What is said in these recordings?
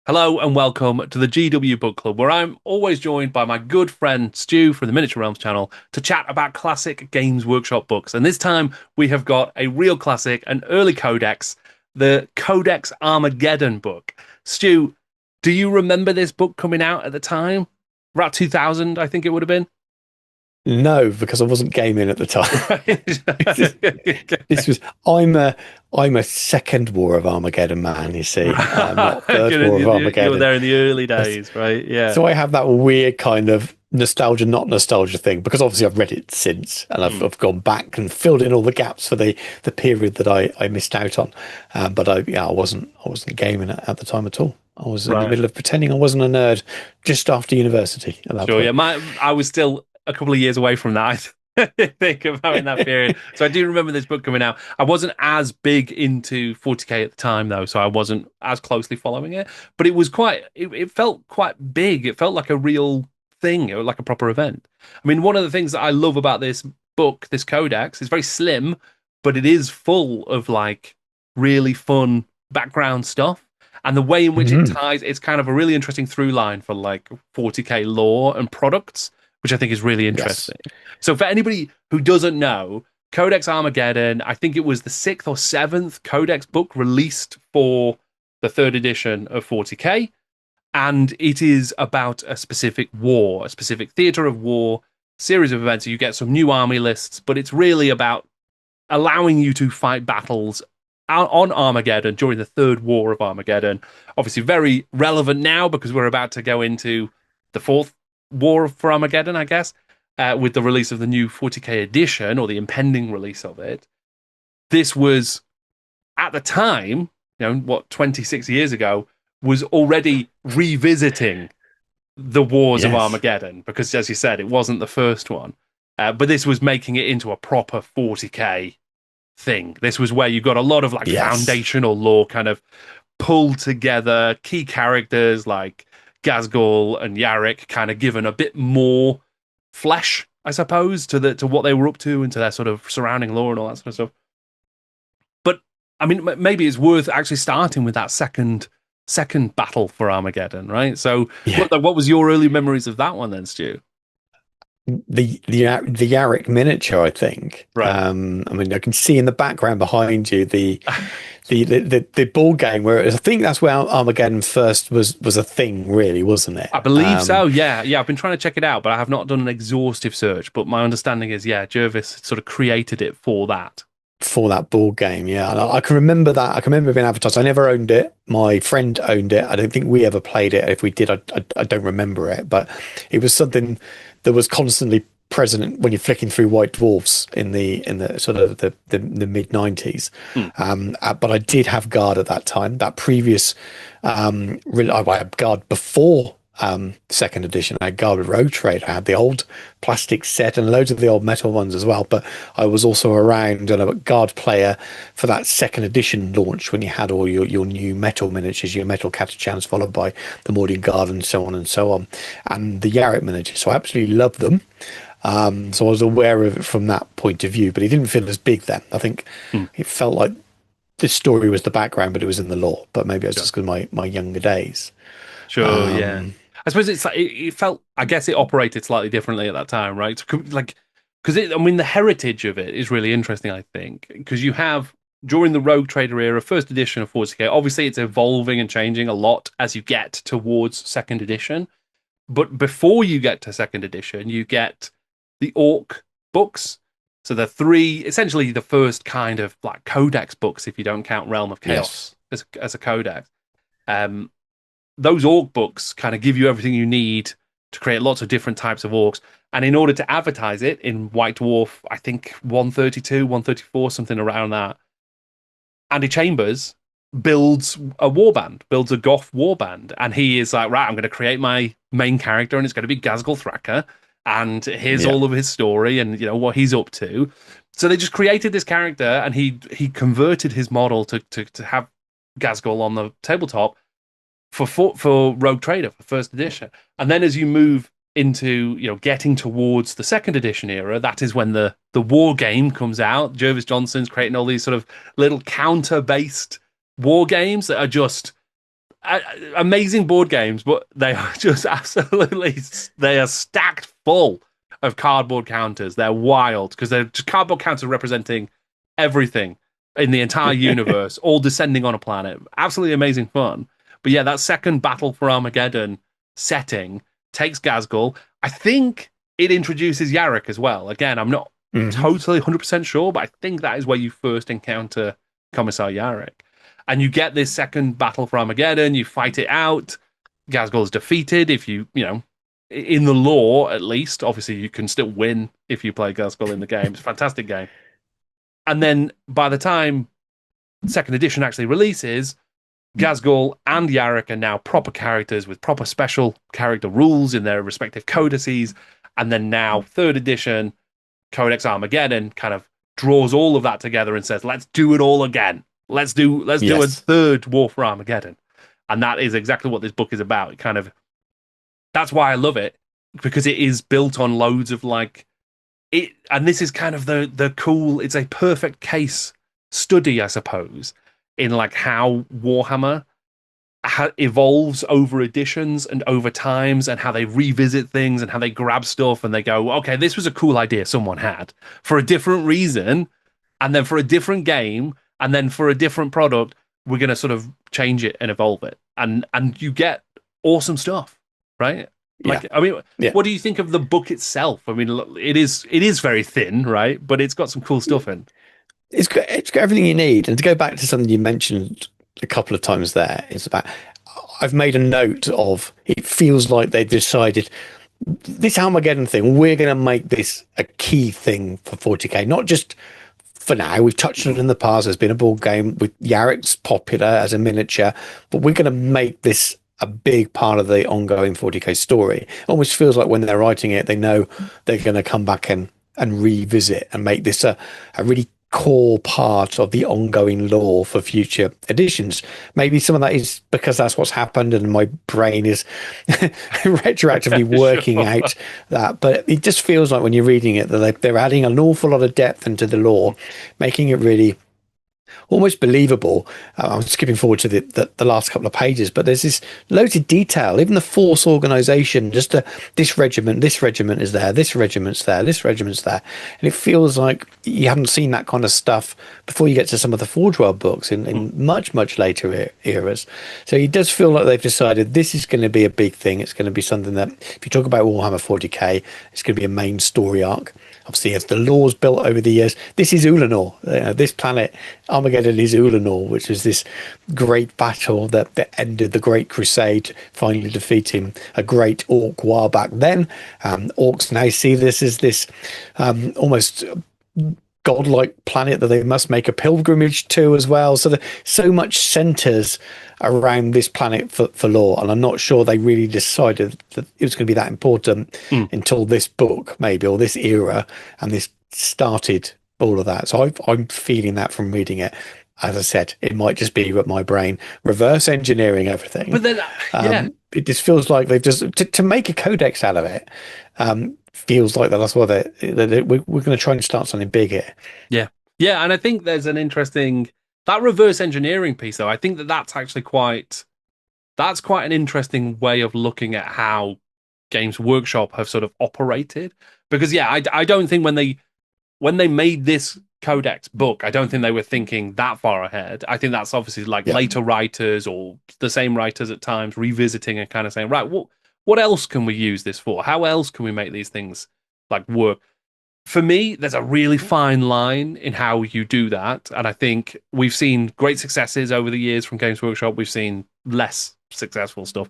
Hello and welcome to the GW Book Club, where I'm always joined by my good friend Stu from the Miniature Realms channel to chat about classic Games Workshop books. And this time we have got a real classic, an early codex, the Codex Armageddon book. Stu, do you remember this book coming out at the time? About 2000, I think it would have been. No, because I wasn't gaming at the time. This was I'm a second War of Armageddon man, you see, not third War of You were Armageddon. there in the early days, right? Yeah. So I have that weird kind of nostalgia, not nostalgia thing, because obviously I've read it since, and Mm, I've gone back and filled in all the gaps for the period that I missed out on. But I wasn't gaming at the time at all. I was in the right. middle of pretending I wasn't a nerd just after university at that Sure, yeah. point. I was still a couple of years away from that. I think about in that period. So I do remember this book coming out. I wasn't as big into 40k at the time though, so I wasn't as closely following it. But it was it felt quite big. It felt like a real thing, or like a proper event. I mean, one of the things that I love about this book, this codex, is very slim, but it is full of like really fun background stuff. And the way in which it Mhm. ties, it's kind of a really interesting through line for like 40k lore and products, which I think is really Yes. interesting. So for anybody who doesn't know, Codex Armageddon, I think it was the sixth or seventh Codex book released for the third edition of 40k, and it is about a specific war, a specific theater of war, series of events. So you get some new army lists, but it's really about allowing you to fight battles out on Armageddon during the third war of Armageddon. Obviously, very relevant now because we're about to go into the fourth war for Armageddon, I guess, with the release of the new 40k edition or the impending release of it. This was at the time, 26 years ago, was already revisiting the wars of Yes. Armageddon because, as you said, it wasn't the first one. But this was making it into a proper 40k thing. This was where you got a lot of like Yes. foundational lore kind of pulled together, key characters like Gazgul and Yarrick kind of given a bit more flesh, I suppose, to what they were up to and to their sort of surrounding lore and all that sort of stuff. But I mean, maybe it's worth actually starting with that second battle for Armageddon, right? So, Yeah. what was your early memories of that one then, Stu? The Yarrick miniature, I think. Right. I mean, I can see in the background behind you the board game where I think that's where Armageddon first was a thing, really, wasn't it? I believe so. Yeah, yeah. I've been trying to check it out, but I have not done an exhaustive search. But my understanding is, yeah, Jervis sort of created it for that. For that board game, yeah. And I can remember that. I can remember being advertised. I never owned it. My friend owned it. I don't think we ever played it. If we did, I don't remember it. But it was something that was constantly present when you're flicking through White Dwarfs in the sort of the mid 90s. Hmm. But I did have Guard at that time. That previous, I had Guard before second edition. I had Guard with Rogue Trade. I had the old plastic set and loads of the old metal ones as well. But I was also around and a Guard player for that second edition launch when you had all your new metal miniatures, your metal Catachans, followed by the Mordian Guard and so on and so on, and the Yarrick miniatures. So I absolutely loved them. So I was aware of it from that point of view, but it didn't feel as big then. I think Hmm. it felt like this story was the background, but it was in the lore. But maybe it was Sure. just because my younger days. Sure. Yeah. Um, I suppose it's like it felt. I guess it operated slightly differently at that time, right? Like, because I mean, the heritage of it is really interesting. I think because you have during the Rogue Trader era, first edition of 40k. Obviously, it's evolving and changing a lot as you get towards second edition. But before you get to second edition, you get the Orc books. So the three, essentially the first kind of like codex books, if you don't count Realm of yes. Chaos as a codex. Um, those Orc books kind of give you everything you need to create lots of different types of orcs. And in order to advertise it in White Dwarf, I think 132, 134, something around that, Andy Chambers builds a warband, builds a goth warband, and he is like, right, I'm going to create my main character, and it's going to be Gazgul Thraka, and here's Yeah. all of his story and what he's up to. So they just created this character, and he converted his model to have Gazgul on the tabletop for Rogue Trader for first edition, and then as you move into getting towards the second edition era, that is when the war game comes out. Jervis Johnson's creating all these sort of little counter based war games that are just amazing board games, but they are just absolutely, they are stacked full of cardboard counters. They're wild because they're just cardboard counters representing everything in the entire universe, all descending on a planet. Absolutely amazing fun. But yeah, that second Battle for Armageddon setting takes Gazgul. I think it introduces Yarrick as well. Again, I'm not totally 100% sure, but I think that is where you first encounter Commissar Yarrick. And you get this second Battle for Armageddon, you fight it out. Gazgul is defeated. If you know, in the lore at least, obviously you can still win if you play Gazgul in the game. It's a fantastic game. And then by the time second edition actually releases, Gazgul and Yarrick are now proper characters with proper special character rules in their respective codices. And then now third edition, Codex Armageddon kind of draws all of that together and says, let's do it all again. Let's do a third War for Armageddon. And that is exactly what this book is about. It kind of, that's why I love it, because it is built on loads of like it, and this is kind of the cool, it's a perfect case study, I suppose, in like how Warhammer evolves over editions and over times, and how they revisit things and how they grab stuff and they go, okay, this was a cool idea someone had for a different reason, and then for a different game, and then for a different product, we're going to sort of change it and evolve it, and you get awesome stuff, right? Like, I mean, what do you think of the book itself? I mean, it is very thin, right? But it's got some cool stuff in. It's got everything you need. And to go back to something you mentioned a couple of times there, it's about, I've made a note of, it feels like they've decided this Armageddon thing, we're going to make this a key thing for 40k, not just for now. We've touched on it in the past. There's been a board game with Yarrick's popular as a miniature, but we're going to make this a big part of the ongoing 40k story. It almost feels like when they're writing it, they know they're going to come back and revisit and make this a really core part of the ongoing lore for future editions. Maybe some of that is because that's what's happened and my brain is retroactively working out that, but it just feels like when you're reading it that they're adding an awful lot of depth into the lore, making it really almost believable. I'm skipping forward to the last couple of pages, but there's this loads of detail. Even the force organization, just this regiment is there, this regiment's there, this regiment's there, and it feels like you haven't seen that kind of stuff before you get to some of the Forge World books in much later eras. So it does feel like they've decided this is going to be a big thing. It's going to be something that, if you talk about Warhammer 40k, it's going to be a main story arc. Obviously, as the lore's built over the years, this is Ulanor. This planet, Armageddon, is Ulanor, which is this great battle that ended the Great Crusade, finally defeating a great orc while back then. Orcs now see this as this almost godlike planet that they must make a pilgrimage to as well. So so much centers around this planet for lore, and I'm not sure they really decided that it was going to be that important until this book, maybe, or this era, and this started all of that. So I'm feeling that from reading it. As I said, it might just be my brain reverse engineering everything. But then, it just feels like they've just to make a codex out of it. Feels like that's what we're going to try and start something big here. Yeah, and I think there's an interesting that reverse engineering piece, though. I think that's actually quite an interesting way of looking at how Games Workshop have sort of operated. Because I don't think when they made this Codex book, I don't think they were thinking that far ahead. I think that's obviously later writers or the same writers at times revisiting and kind of saying, right, what else can we use this for? How else can we make these things like work? For me, there's a really fine line in how you do that. And I think we've seen great successes over the years from Games Workshop. We've seen less successful stuff.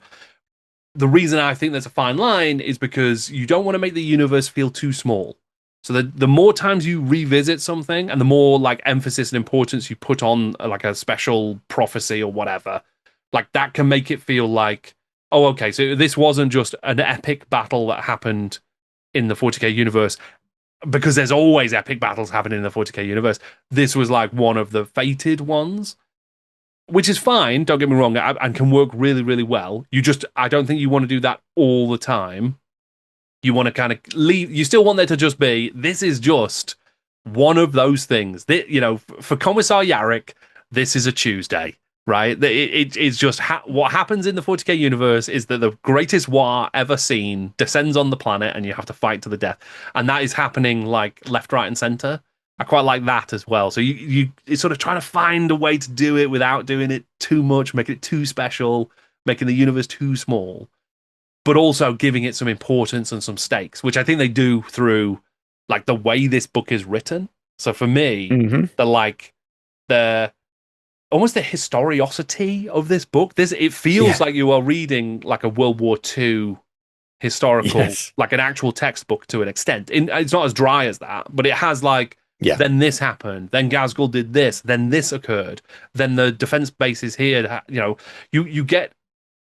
The reason I think there's a fine line is because you don't want to make the universe feel too small. So the more times you revisit something and the more like emphasis and importance you put on like a special prophecy or whatever, like that can make it feel like, oh, okay, so this wasn't just an epic battle that happened in the 40k universe, because there's always epic battles happening in the 40k universe. This was like one of the fated ones, which is fine, don't get me wrong, and can work really, really well. I don't think you want to do that all the time. You want to kind of leave, you still want there to just be, this is just one of those things. For Commissar Yarrick, this is a Tuesday. right? It's just what happens in the 40k universe is that the greatest war ever seen descends on the planet, and you have to fight to the death, and that is happening like left, right, and center. I quite like that as well. So it's sort of trying to find a way to do it without doing it too much, making it too special, making the universe too small, but also giving it some importance and some stakes, which I think they do through like the way this book is written. So for me, Hmm. the like the almost the historiosity of this book. This it feels Yeah. like you are reading like a World War II historical, Yes. like an actual textbook to an extent. It's not as dry as that, but it has like Yeah. then this happened, then Gazgul did this, then this occurred, then the defense base is here. You get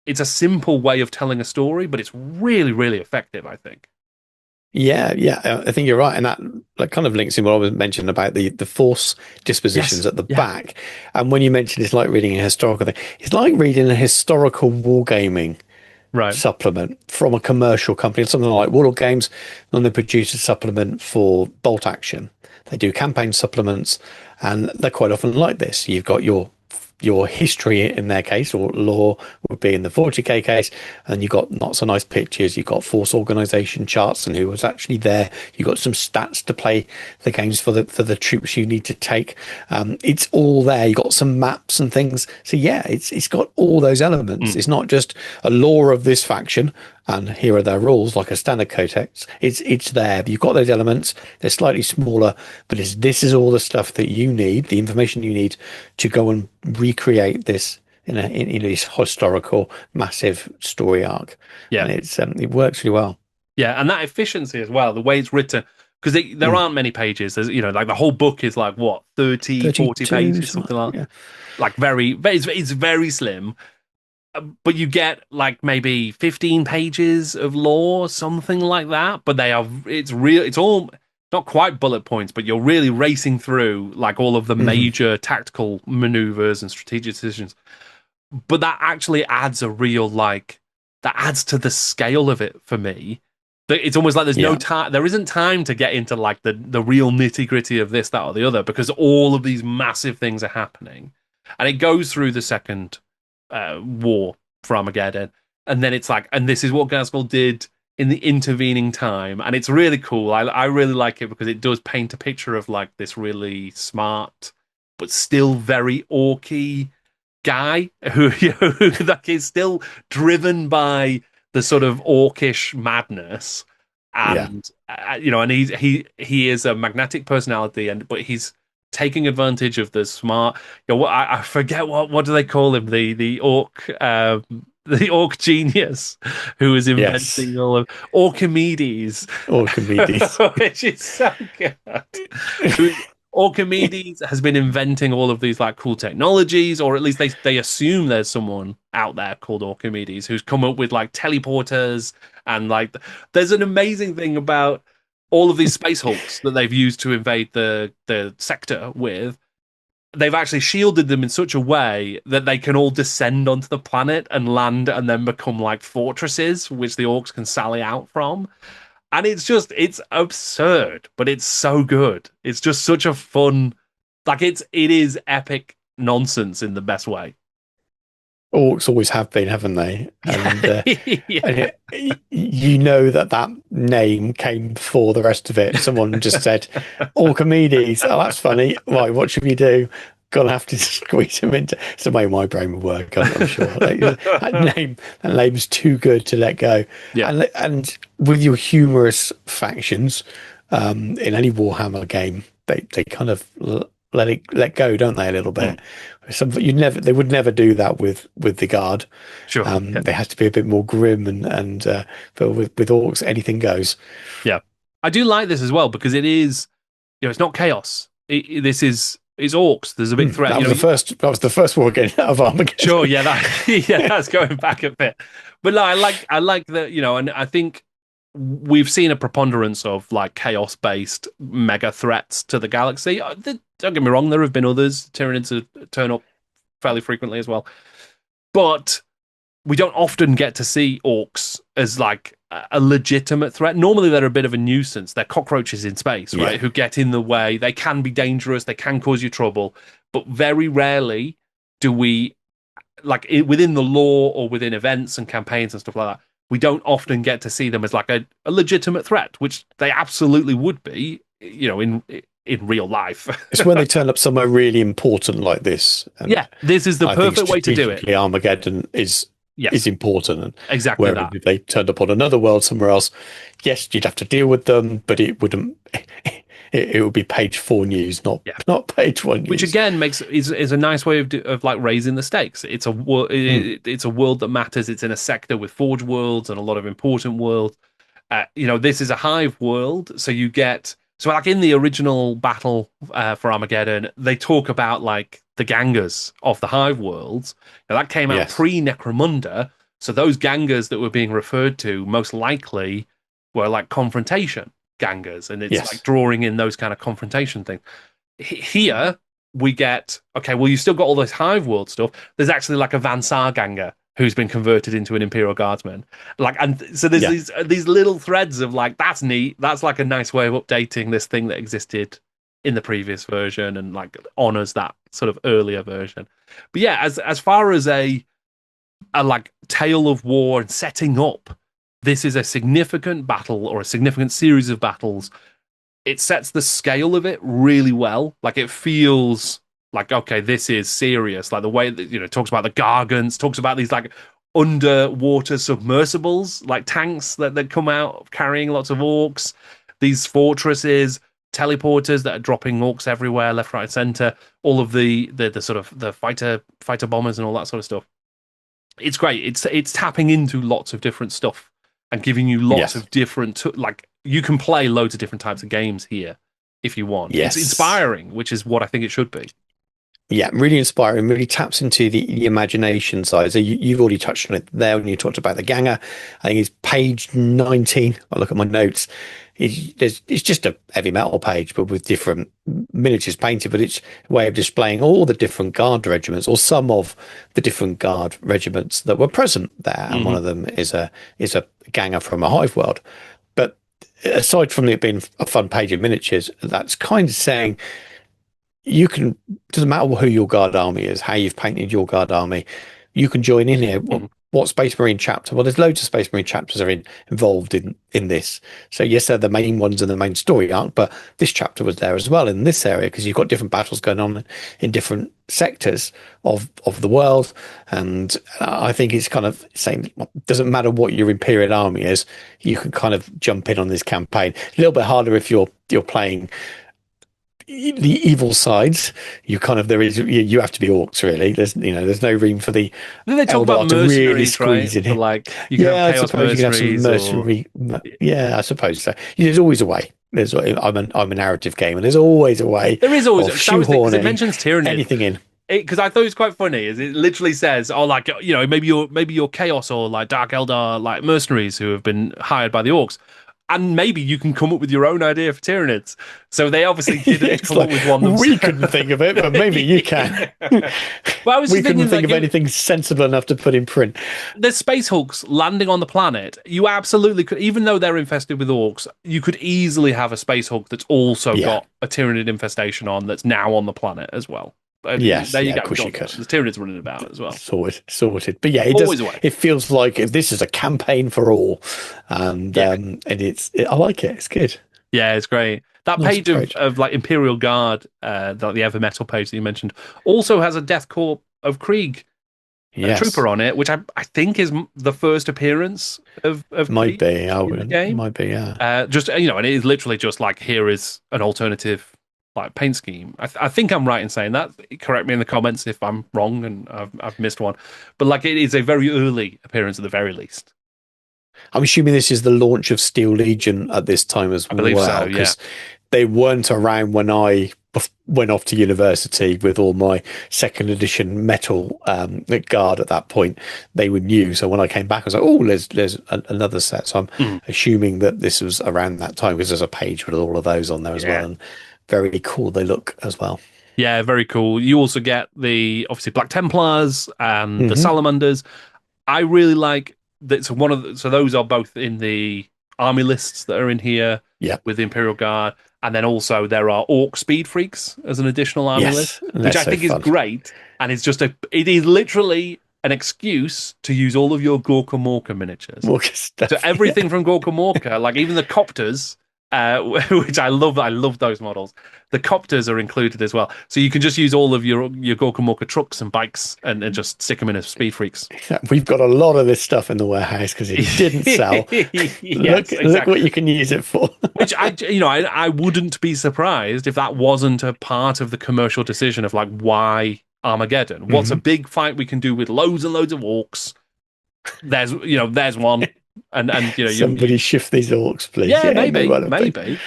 it's a simple way of telling a story, but it's really really effective. I think. Yeah, yeah, I think you're right, and that kind of links in what I was mentioning about the force dispositions Yes. at the Yeah. back. And when you mentioned it's like reading a historical thing, it's like reading a historical wargaming Right. supplement from a commercial company, something like Warlord Games. When they produce a supplement for Bolt Action, they do campaign supplements, and they're quite often like this. You've got your history in their case, or lore would be in the 40k case, and you've got not so nice pictures, you've got force organization charts and who was actually there, you've got some stats to play the games for the troops you need to take. It's all there. You've got some maps and things. So yeah, it's got all those elements. Mm. It's not just a lore of this faction and here are their rules like a standard codex. It's there. You've got those elements. They're slightly smaller, but this is all the stuff that you need, the information you need to go and recreate this in this historical massive story arc. Yeah. And it works really well. Yeah, and that efficiency as well, the way it's written, because there Mm. aren't many pages. There's, like the whole book is like what, 30, 40 32, pages, something something like like that. that. Like it's very slim, but you get like maybe 15 pages of lore, something like that. But it's all not quite bullet points, but you're really racing through like all of the Yeah. Hmm. major tactical maneuvers and strategic decisions. But that actually adds a real that adds to the scale of it for me. It's almost like there's no Yeah. time. There isn't time to get into like the real nitty gritty of this, that, or the other because all of these massive things are happening, and it goes through the second war for Armageddon, and then it's like, and this is what Gaskell did in the intervening time, and it's really cool. I really like it because it does paint a picture of like this really smart but still very orky guy who like is still driven by the sort of orcish madness, Yeah. and and he is a magnetic personality, but he's taking advantage of the smart. I forget what do they call him, the orc. The orc genius who is Yes. inventing all of Orchimedes, Or comedies. which is so good. Who Orchimedes has been inventing all of these like cool technologies, or at least they assume there's someone out there called Orchimedes who's come up with like teleporters, and like there's an amazing thing about all of these space hulks that they've used to invade the sector with. They've actually shielded them in such a way that they can all descend onto the planet and land and then become like fortresses which the orcs can sally out from. And it's absurd, but it's so good. It's just such a fun, like it is epic nonsense in the best way. Orcs always have been, haven't they? And Yeah. you know that name came before the rest of it. Someone just said Orchimedes. Oh, that's funny. Right, what should we do? Gonna have to squeeze him into. It's the way my brain would work. I'm sure that name's too good to let go. Yeah. And with your humorous factions, in any Warhammer game, they kind of let go, don't they? A little bit. Mm, They would never do that with the guard. sure. Yeah. They have to be a bit more grim and but with orcs, anything goes. Yeah. I do like this as well because it is, it's not chaos. This is it's orcs. There's a big threat. That was the first war game out of Armageddon. Sure, yeah, that's going back a bit. But no, I like that, and I think we've seen a preponderance of like chaos-based mega threats to the galaxy. Don't get me wrong, there have been others. Tyranids turn up fairly frequently as well. But we don't often get to see orcs as like a legitimate threat. Normally they're a bit of a nuisance. They're cockroaches in space, right? Yeah. Who get in the way. They can be dangerous. They can cause you trouble. But very rarely do we like within the lore or within events and campaigns and stuff like that, we don't often get to see them as like a legitimate threat, which they absolutely would be, in real life. It's when they turn up somewhere really important like this. And Yeah, this is the I think perfect way to do it. strategically Armageddon is Yes, important. And exactly whereas that. if they turned up on another world somewhere else, yes, you'd have to deal with them, but it wouldn't. It would be page 4 news, Yeah. not page 1 news. Which again is a nice way of like raising the stakes. It's it's a world that matters. It's in a sector with forge worlds and a lot of important worlds. This is a hive world, so you get like in the original battle for Armageddon, they talk about like the gangers of the hive worlds. Now that came out pre Necromunda, so those gangers that were being referred to most likely were like confrontation gangers, and it's like drawing in those kind of confrontation things. Here we get, okay, well, you still got all this hive world stuff. There's actually like a Van Saar ganger who's been converted into an Imperial Guardsman. Like, and so there's these little threads of like, that's neat. That's like a nice way of updating this thing that existed in the previous version and like honors that sort of earlier version. But yeah, as far as a like tale of war and setting up, this is a significant battle or a significant series of battles. It sets the scale of it really well. Like it feels like, okay, this is serious. Like the way that, it talks about the Gargants, talks about these like underwater submersibles, like tanks that come out carrying lots of orcs, these fortresses, teleporters that are dropping orcs everywhere, left, right, center, all of the sort of the fighter bombers and all that sort of stuff. It's great. It's tapping into lots of different stuff and giving you lots of different, like, you can play loads of different types of games here if you want. It's inspiring, which is what I think it should be. Yeah, really inspiring, really taps into the imagination side. So you've already touched on it there when you talked about the ganger. I think it's page 19. I look at my notes. It's just a heavy metal page, but with different miniatures painted, but it's a way of displaying all the different guard regiments or some of the different guard regiments that were present there. And one of them is a ganger from a hive world. But aside from it being a fun page of miniatures, that's kind of saying doesn't matter who your guard army is, how you've painted your guard army, you can join in here. What Space Marine chapter? Well, there's loads of Space Marine chapters are involved in this. So yes, they're the main ones in the main story arc, but this chapter was there as well in this area because you've got different battles going on in different sectors of the world. And I think it's kind of saying it doesn't matter what your Imperial army is, you can kind of jump in on this campaign. A little bit harder if you're playing the evil sides. You have to be orcs really. There's no room for the they talk about to really squeeze in. Like you can have chaos mercenaries. Yeah, I suppose so. There's always a way. I'm a narrative game, and there's always a way. There is always. It mentions tyranny. Anything in. Because I thought it was quite funny, is it literally says, "Oh, like maybe you're chaos or like Dark Eldar like mercenaries who have been hired by the orcs." And maybe you can come up with your own idea for Tyranids. So they obviously didn't come up with one themselves. We couldn't think of it, but maybe you can. Well, we couldn't think of anything sensible enough to put in print. The space hulks landing on the planet, you absolutely could, even though they're infested with orcs, you could easily have a space hulk that's also got a Tyranid infestation on that's now on the planet as well. Yes, there you go. Of course you could. There's Tyranids running about as well. Sorted. But yeah, it feels like this is a campaign for all, and I like it. It's good. Yeah, it's great. That page of like Imperial Guard, the Ever Metal page that you mentioned, also has a Death Corps of Krieg trooper on it, which I think is the first appearance of might Krieg be. in the game. Might be. Yeah. And it is literally just like, here is an alternative like paint scheme. I think I'm right in saying that. Correct me in the comments if I'm wrong and I've missed one. But like, it is a very early appearance at the very least. I'm assuming this is the launch of Steel Legion at this time as well. I believe so, because they weren't around when I went off to university with all my second edition metal guard at that point. They were new. So when I came back, I was like, oh, there's another set. So I'm assuming that this was around that time because there's a page with all of those on there as well. And very cool they look as well. Yeah, very cool. You also get the obviously Black Templars and the Salamanders. I really like that. So those are both in the army lists that are in here with the Imperial Guard, and then also there are Orc Speed Freaks as an additional army list, which I think is great. And it's just it is literally an excuse to use all of your Gorka Morka miniatures. More So stuff. Yeah. everything from Gorka Morka, like even the copters, which I love those models. The copters are included as well, so you can just use all of your Gorka Morka trucks and bikes and just stick them in as speed freaks. We've got a lot of this stuff in the warehouse because it didn't sell. Yes, Look what exactly. you can use it for. Which I wouldn't be surprised if that wasn't a part of the commercial decision of like why Armageddon. What's a Mhm. big fight we can do with loads and loads of orcs? There's one, and Somebody shift these orcs, please. yeah, Yeah, no maybe, other thing. maybe.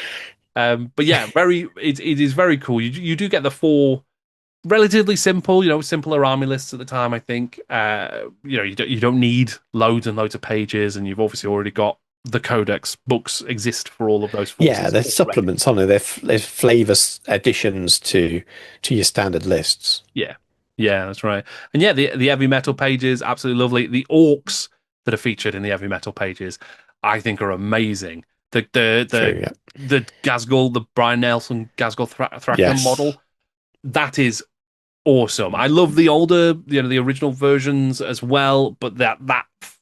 But yeah, it is very cool. You do get the four relatively simple, simpler army lists at the time. I think you don't need loads and loads of pages, and you've obviously already got the Codex books exist for all of those Yeah, forces there's already. supplements on it. There's flavor additions to your standard lists. Yeah, yeah, that's right. And yeah, the heavy metal pages absolutely lovely. The orcs that are featured in the heavy metal pages, I think, are amazing. The True. Yeah. the Gazgul, the Brian Nelson Gazgul Thraka Yes. model, that is awesome. I love the older, the original versions as well, but that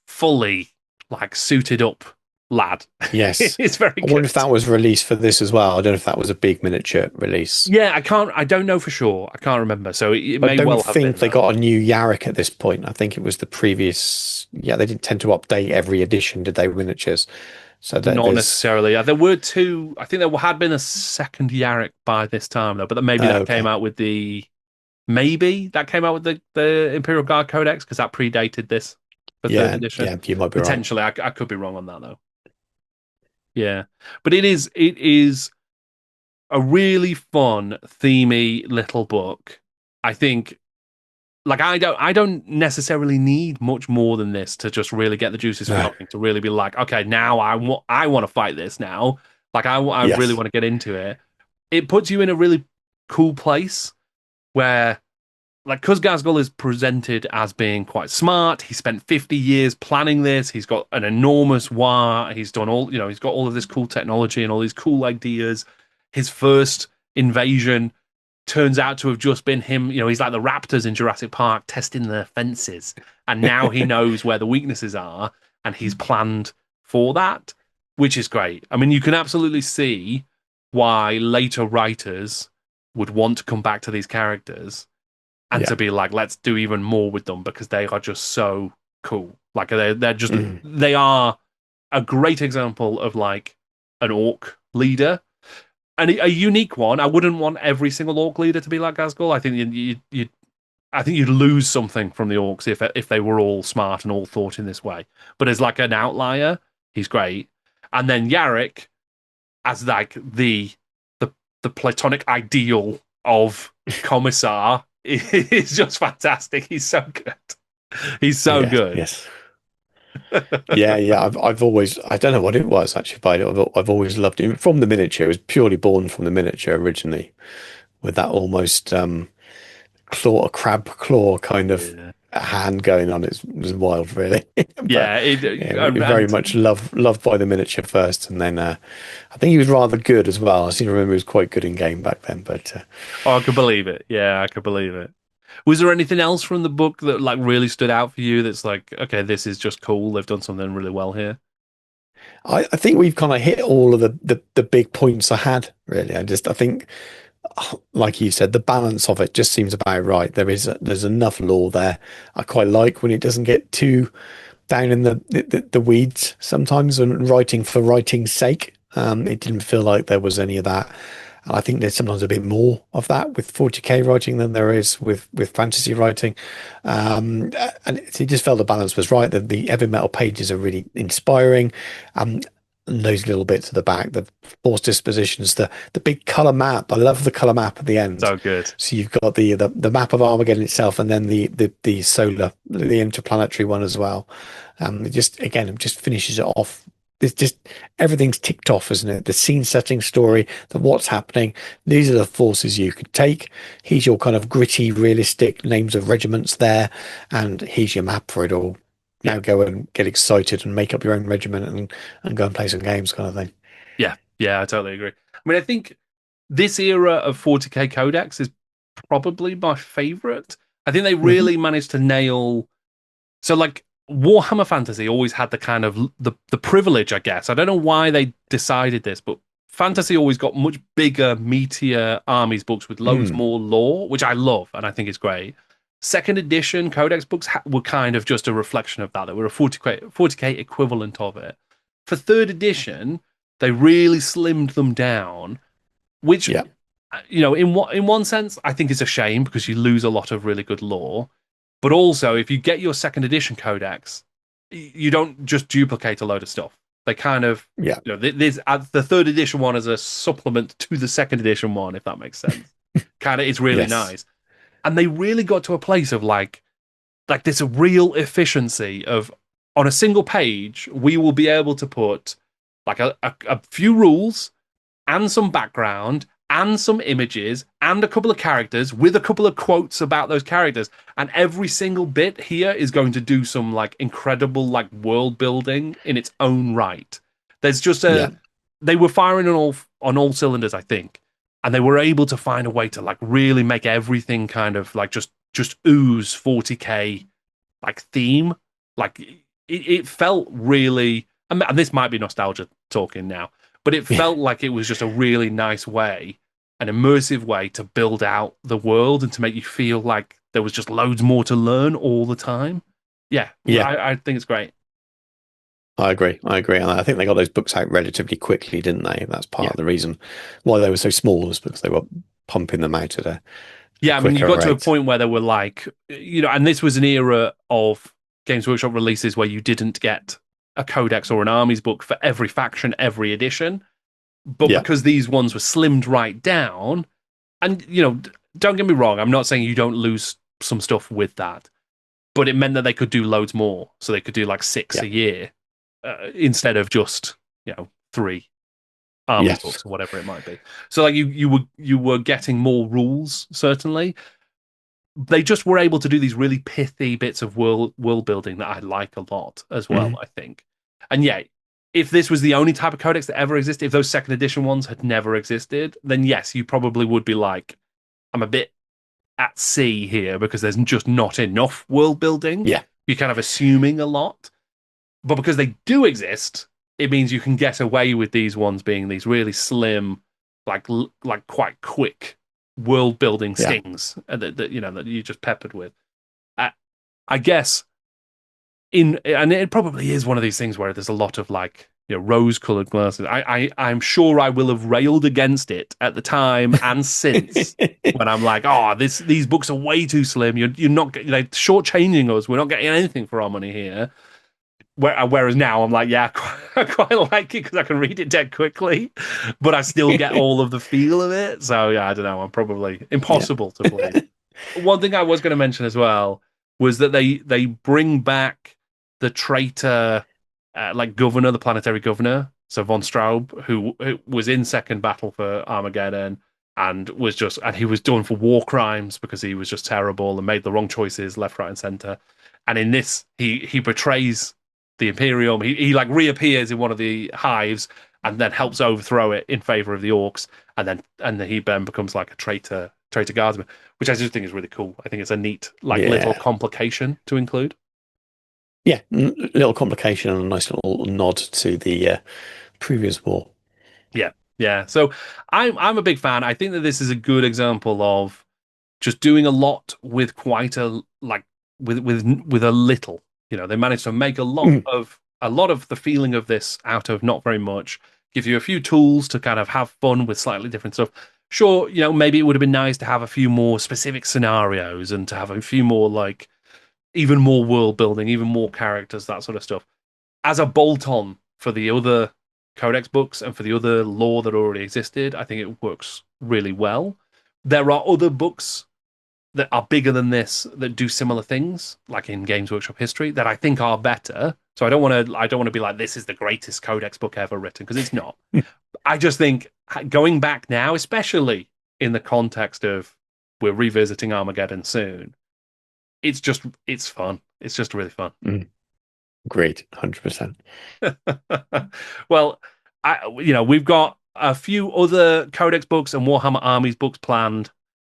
fully like suited up lad Yes. is very I wonder good. if that was released for this as well. I don't know if that was a big miniature release. Yeah, I don't know for sure. I can't remember. So it I may don't well have think been they though. got a new Yarrick at this point. I think it was the previous. Yeah, they didn't tend to update every edition, did they? Miniatures. So that Not there's. necessarily. There were two. I think there had been a second Yarrick by this time though, but maybe that came Okay. out with the Imperial Guard Codex because that predated this, the third Yeah. edition. Yeah. You might be right. Potentially, I could be wrong on that though. Yeah, but it is a really fun, themey little book. I think like I don't necessarily need much more than this to just really get the juices No. flowing to really be like, okay, now I want to fight this now. Like I really Yes. want to get into it. It puts you in a really cool place where like because Gazgul is presented as being quite smart. He spent 50 years planning this. He's got an enormous war. He's done he's got all of this cool technology and all these cool ideas. His first invasion turns out to have just been him. He's like the raptors in Jurassic Park testing their fences. And now he knows where the weaknesses are and he's planned for that, which is great. I mean, you can absolutely see why later writers would want to come back to these characters and Yeah. to be like, let's do even more with them because they are just so cool. Like they're just Mm. they are a great example of like an orc leader and a unique one. I wouldn't want every single orc leader to be like Gazgul. I think I think you'd lose something from the orcs if they were all smart and all thought in this way. But as like an outlier, he's great. And then Yarrick as like the the platonic ideal of commissar is just fantastic. He's so good. He's so Yeah. good. Yes. Yeah. Yeah. I've always. I don't know what it was actually, but I've always loved it from the miniature. It was purely born from the miniature originally, with that almost claw, crab claw kind of Yeah. hand going on. It was wild, really. But Yeah, yeah, very and much loved by the miniature first, and then I think he was rather good as well. I seem to remember he was quite good in game back then. But oh, I could believe it. Yeah, I could believe it. Was there anything else from the book that like really stood out for you that's like, okay, this is just cool. They've done something really well here. I think we've kind of hit all of the big points I had. Really, I think, like you said, the balance of it just seems about right. There's enough lore there. I quite like when it doesn't get too down in the weeds sometimes and writing for writing's sake. It didn't feel like there was any of that. And I think there's sometimes a bit more of that with 40k writing than there is with fantasy writing. And it just felt the balance was right. The heavy metal pages are really inspiring. And those little bits at the back, the force dispositions, the big color map. I love the color map at the end. So good. So you've got the map of Armageddon itself, and then the solar, the interplanetary one as well. It just finishes it off. It's just everything's ticked off, isn't it? The scene setting story, the what's happening. These are the forces you could take. Here's your kind of gritty, realistic names of regiments there, and here's your map for it all. Yeah. Now go and get excited and make up your own regiment and go and play some games, kind of thing. Yeah. Yeah, I totally agree. I mean, I think this era of 40k Codex is probably my favorite. I think they Hmm. really managed to nail So like Warhammer Fantasy always had the kind of the privilege, I guess. I don't know why they decided this, but Fantasy always got much bigger, meatier armies books with loads Mm, more lore, which I love and I think is great. Second edition Codex books were kind of just a reflection of that. They were a 40K equivalent of it. For third edition, they really slimmed them down, which yeah, in one sense, I think it's a shame because you lose a lot of really good lore. But also, if you get your second edition codex, you don't just duplicate a load of stuff. They kind of, yeah, there's the third edition one as a supplement to the second edition one, if that makes sense. Kind of, it's really yes, nice, and they really got to a place of like this real efficiency of on a single page, we will be able to put like a few rules and some background and some images and a couple of characters with a couple of quotes about those characters. And every single bit here is going to do some like incredible like world building in its own right. There's just yeah, they were firing on all cylinders, I think. And they were able to find a way to like really make everything kind of like just ooze 40K like theme. Like it felt really, and this might be nostalgia talking now, but it yeah, felt like it was just a really nice way, an immersive way to build out the world and to make you feel like there was just loads more to learn all the time. Yeah, yeah. I think it's great. I agree. I agree. And I think they got those books out relatively quickly, didn't they? That's part Yeah. of the reason why they were so small was because they were pumping them out at a Yeah, I mean, you quicker got to a rate. point where they were like, and this was an era of Games Workshop releases where you didn't get a codex or an armies book for every faction, every edition. But Yeah. because these ones were slimmed right down, and don't get me wrong, I'm not saying you don't lose some stuff with that, but it meant that they could do loads more. So they could do like six Yeah. a year instead of just three armies Yes. books or whatever it might be. So like you were getting more rules certainly. They just were able to do these really pithy bits of world building that I like a lot as well, Mhm. I think. And yeah, if this was the only type of codex that ever existed, if those second edition ones had never existed, then yes, you probably would be like, I'm a bit at sea here because there's just not enough world building. Yeah. You're kind of assuming a lot. But because they do exist, it means you can get away with these ones being these really slim, like quite quick world building Yeah. stings that you just peppered with. I, I guess and it probably is one of these things where there's a lot of like rose-colored glasses. I'm sure I will have railed against it at the time and since when I'm like, oh, these books are way too slim. You're not they're shortchanging us. We're not getting anything for our money here. Whereas now I'm like, yeah, I quite like it because I can read it dead quickly, but I still get all of the feel of it. So yeah, I don't know. I'm probably Yeah. impossible to please. One thing I was going to mention as well was that they bring back the traitor, like governor, the planetary governor, so von Straub, who was in second battle for Armageddon and he was done for war crimes because he was just terrible and made the wrong choices left, right, and center. And in this, he betrays the Imperium. He like reappears in one of the hives and then helps overthrow it in favor of the orks, and then he then becomes like a traitor guardsman, which I just think is really cool. I think it's a neat like little Yeah. complication to include. Yeah. Little complication and a nice little nod to the previous war. Yeah, yeah. So I'm a big fan. I think that this is a good example of just doing a lot with quite a like with a little. They managed to make Mm. a lot of the feeling of this out of not very much. Give you a few tools to kind of have fun with slightly different stuff. Sure, maybe it would have been nice to have a few more specific scenarios and to have a few more like even more world building, even more characters, that sort of stuff. As a bolt on for the other Codex books and for the other lore that already existed, I think it works really well. There are other books that are bigger than this that do similar things, like in Games Workshop history, that I think are better. So I don't want to be like this is the greatest Codex book ever written because it's not. I just think going back now, especially in the context of we're revisiting Armageddon soon, it's fun. It's just really fun. Mm. Great. 100%. Well, we've got a few other Codex books and Warhammer Armies books planned.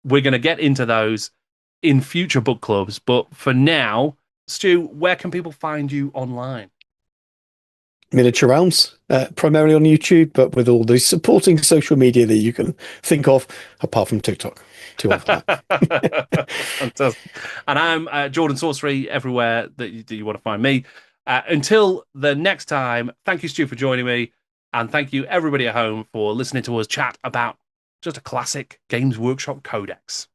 We're going to get into those in future book clubs, but for now, Stu, where can people find you online? Miniature Realms, primarily on YouTube, but with all the supporting social media that you can think of, apart from TikTok. Too old for that. Fantastic. And I'm Jordan Sorcery everywhere that you want to find me. Until the next time, thank you, Stu, for joining me. And thank you, everybody at home, for listening to us chat about just a classic Games Workshop Codex.